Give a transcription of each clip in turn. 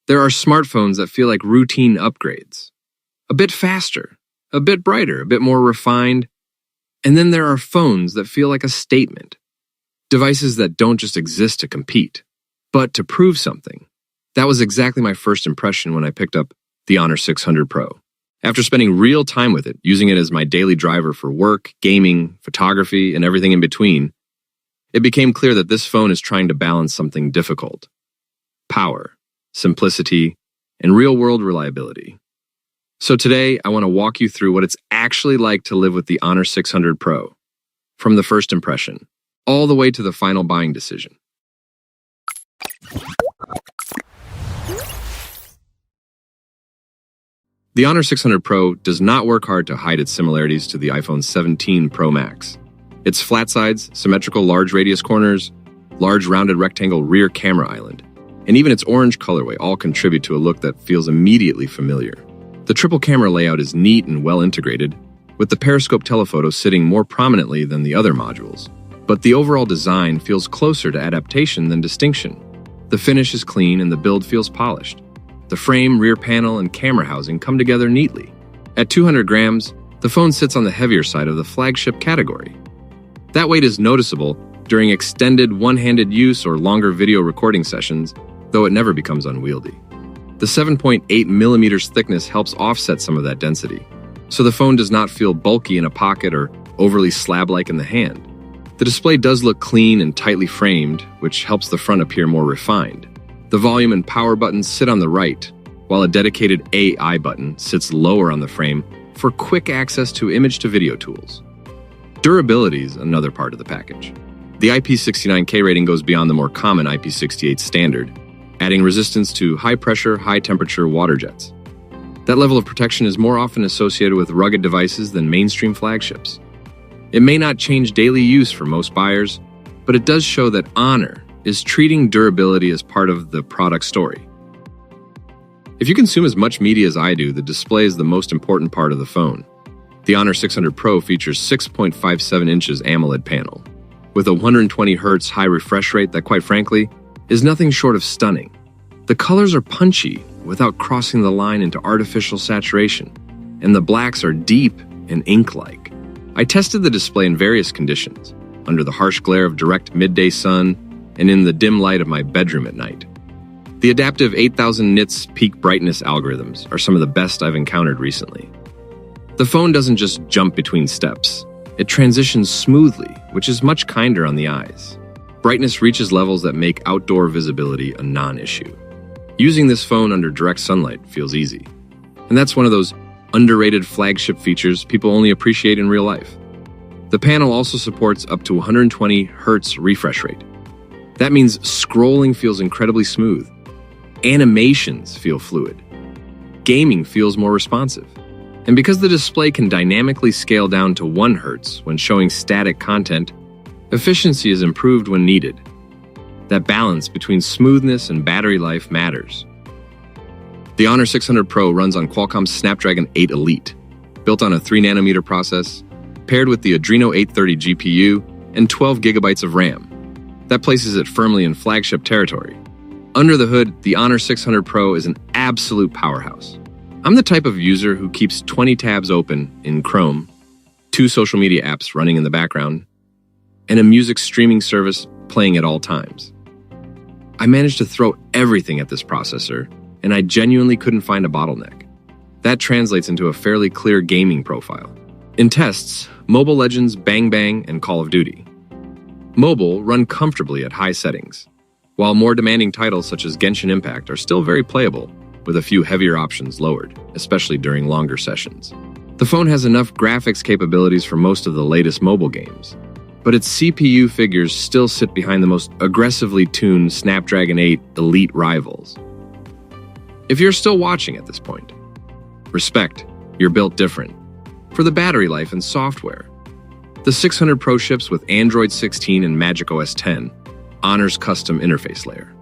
There are smartphones that feel like routine upgrades. A bit faster, a bit brighter, a bit more refined. And then there are phones that feel like a statement. Devices that don't just exist to compete, but to prove something. That was exactly my first impression when I picked up the Honor 600 Pro. After spending real time with it, using it as my daily driver for work, gaming, photography, and everything in between, it became clear that this phone is trying to balance something difficult. Power, simplicity, and real-world reliability. So today, I want to walk you through what it's actually like to live with the Honor 600 Pro, from the first impression, all the way to the final buying decision. The Honor 600 Pro does not work hard to hide its similarities to the iPhone 17 Pro Max. Its flat sides, symmetrical large radius corners, large rounded rectangle rear camera island, and even its orange colorway all contribute to a look that feels immediately familiar. The triple camera layout is neat and well integrated, with the periscope telephoto sitting more prominently than the other modules. But the overall design feels closer to adaptation than distinction. The finish is clean and the build feels polished. The frame, rear panel, and camera housing come together neatly. At 200 grams, the phone sits on the heavier side of the flagship category. That weight is noticeable during extended one-handed use or longer video recording sessions, though it never becomes unwieldy. The 7.8 millimeters thickness helps offset some of that density, so the phone does not feel bulky in a pocket or overly slab-like in the hand. The display does look clean and tightly framed, which helps the front appear more refined. The volume and power buttons sit on the right, while a dedicated AI button sits lower on the frame for quick access to image-to-video tools. Durability is another part of the package. The IP69K rating goes beyond the more common IP68 standard, adding resistance to high-pressure, high-temperature water jets. That level of protection is more often associated with rugged devices than mainstream flagships. It may not change daily use for most buyers, but it does show that Honor is treating durability as part of the product story. If you consume as much media as I do, the display is the most important part of the phone. The Honor 600 Pro features 6.57 inches AMOLED panel, with a 120Hz high refresh rate that, quite frankly, is nothing short of stunning. The colors are punchy without crossing the line into artificial saturation, and the blacks are deep and ink-like. I tested the display in various conditions, under the harsh glare of direct midday sun and in the dim light of my bedroom at night. The adaptive 8000 nits peak brightness algorithms are some of the best I've encountered recently. The phone doesn't just jump between steps. It transitions smoothly, which is much kinder on the eyes. Brightness reaches levels that make outdoor visibility a non-issue. Using this phone under direct sunlight feels easy. And that's one of those underrated flagship features people only appreciate in real life. The panel also supports up to 120Hz refresh rate. That means scrolling feels incredibly smooth. Animations feel fluid. Gaming feels more responsive. And because the display can dynamically scale down to 1 Hz when showing static content, efficiency is improved when needed. That balance between smoothness and battery life matters. The Honor 600 Pro runs on Qualcomm's Snapdragon 8 Elite, built on a 3nm process, paired with the Adreno 830 GPU and 12 GB of RAM. That places it firmly in flagship territory. Under the hood, the Honor 600 Pro is an absolute powerhouse. I'm the type of user who keeps 20 tabs open in Chrome, 2 social media apps running in the background, and a music streaming service playing at all times. I managed to throw everything at this processor, and I genuinely couldn't find a bottleneck. That translates into a fairly clear gaming profile. In tests, Mobile Legends, Bang Bang, and Call of Duty. Mobile run comfortably at high settings, while more demanding titles such as Genshin Impact are still very playable, with a few heavier options lowered, especially during longer sessions. The phone has enough graphics capabilities for most of the latest mobile games, but its CPU figures still sit behind the most aggressively tuned Snapdragon 8 Elite rivals. If you're still watching at this point, respect, you're built different. For the battery life and software, the 600 Pro ships with Android 16 and macOS 10, Honor's custom interface layer.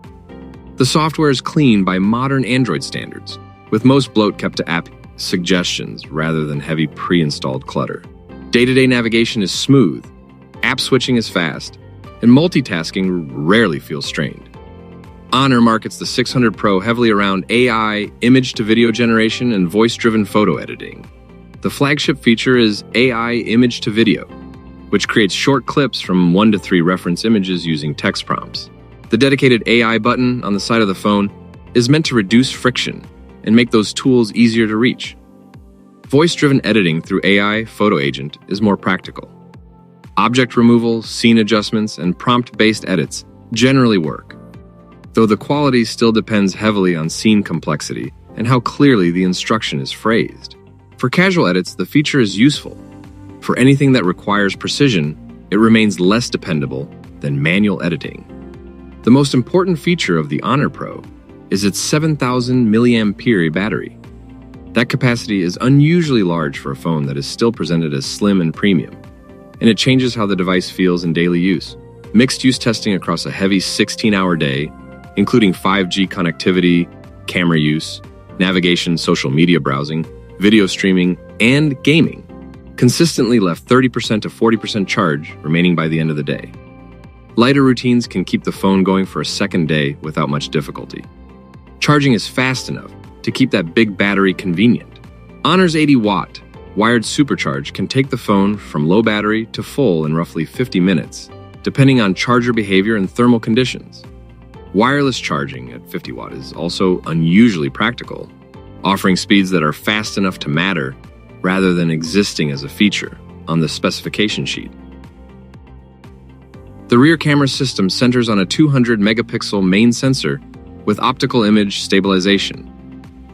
The software is clean by modern Android standards, with most bloat kept to app suggestions rather than heavy pre-installed clutter. Day-to-day navigation is smooth, app switching is fast, and multitasking rarely feels strained. Honor markets the 600 Pro heavily around AI, image-to-video generation, and voice-driven photo editing. The flagship feature is AI image-to-video, which creates short clips from 1 to 3 reference images using text prompts. The dedicated AI button on the side of the phone is meant to reduce friction and make those tools easier to reach. Voice-driven editing through AI Photo Agent is more practical. Object removal, scene adjustments, and prompt-based edits generally work, though the quality still depends heavily on scene complexity and how clearly the instruction is phrased. For casual edits, the feature is useful. For anything that requires precision, it remains less dependable than manual editing. The most important feature of the Honor Pro is its 7,000 mAh battery. That capacity is unusually large for a phone that is still presented as slim and premium, and it changes how the device feels in daily use. Mixed-use testing across a heavy 16-hour day, including 5G connectivity, camera use, navigation, social media browsing, video streaming, and gaming, consistently left 30% to 40% charge remaining by the end of the day. Lighter routines can keep the phone going for a second day without much difficulty. Charging is fast enough to keep that big battery convenient. Honor's 80-watt wired supercharge can take the phone from low battery to full in roughly 50 minutes, depending on charger behavior and thermal conditions. Wireless charging at 50 watt is also unusually practical, offering speeds that are fast enough to matter rather than existing as a feature on the specification sheet. The rear camera system centers on a 200-megapixel main sensor with optical image stabilization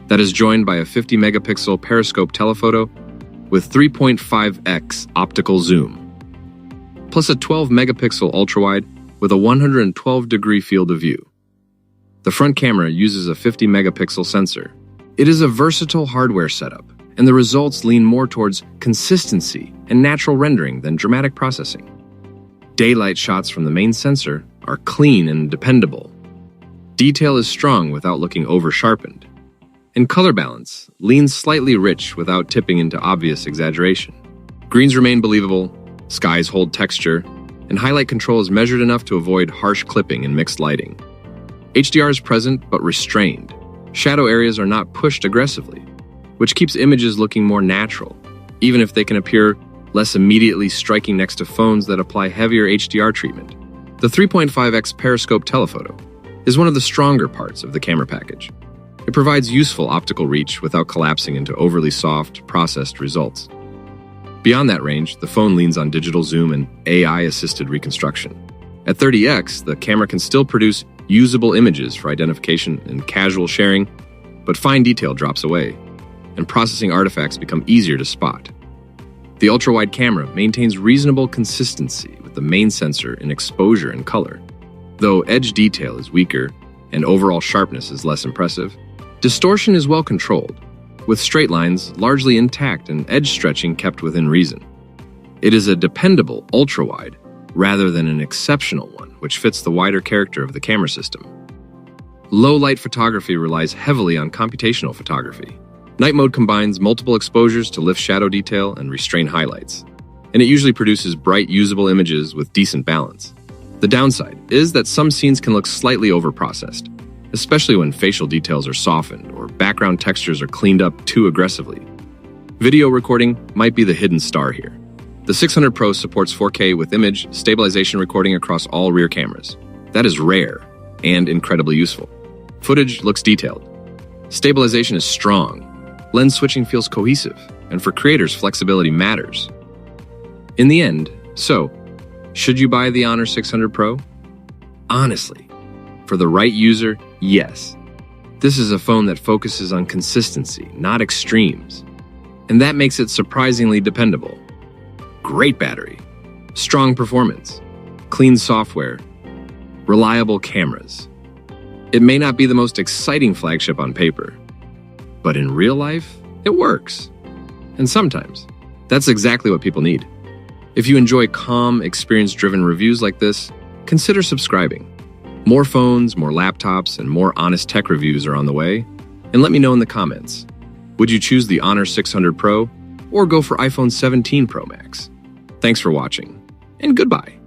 that is joined by a 50-megapixel periscope telephoto with 3.5x optical zoom, plus a 12-megapixel ultrawide with a 112-degree field of view. The front camera uses a 50-megapixel sensor. It is a versatile hardware setup, and the results lean more towards consistency and natural rendering than dramatic processing. Daylight shots from the main sensor are clean and dependable. Detail is strong without looking over-sharpened, and color balance leans slightly rich without tipping into obvious exaggeration. Greens remain believable, skies hold texture, and highlight control is measured enough to avoid harsh clipping and mixed lighting. HDR is present but restrained. Shadow areas are not pushed aggressively, which keeps images looking more natural, even if they can appear less immediately striking next to phones that apply heavier HDR treatment. The 3.5x periscope telephoto is one of the stronger parts of the camera package. It provides useful optical reach without collapsing into overly soft, processed results. Beyond that range, the phone leans on digital zoom and AI-assisted reconstruction. At 30x, the camera can still produce usable images for identification and casual sharing, but fine detail drops away, and processing artifacts become easier to spot. The ultra-wide camera maintains reasonable consistency with the main sensor in exposure and color. Though edge detail is weaker and overall sharpness is less impressive, distortion is well controlled, with straight lines largely intact and edge stretching kept within reason. It is a dependable ultra-wide rather than an exceptional one, which fits the wider character of the camera system. Low-light photography relies heavily on computational photography. Night mode combines multiple exposures to lift shadow detail and restrain highlights, and it usually produces bright, usable images with decent balance. The downside is that some scenes can look slightly overprocessed, especially when facial details are softened or background textures are cleaned up too aggressively. Video recording might be the hidden star here. The 600 Pro supports 4K with image stabilization recording across all rear cameras. That is rare and incredibly useful. Footage looks detailed. Stabilization is strong. Lens switching feels cohesive, and for creators, flexibility matters. In the end, should you buy the Honor 600 Pro? Honestly, for the right user, yes. This is a phone that focuses on consistency, not extremes, and that makes it surprisingly dependable. Great battery, strong performance, clean software, reliable cameras. It may not be the most exciting flagship on paper, but in real life, it works. And sometimes, that's exactly what people need. If you enjoy calm, experience-driven reviews like this, consider subscribing. More phones, more laptops, and more honest tech reviews are on the way. And let me know in the comments. Would you choose the Honor 600 Pro or go for iPhone 17 Pro Max? Thanks for watching, and goodbye.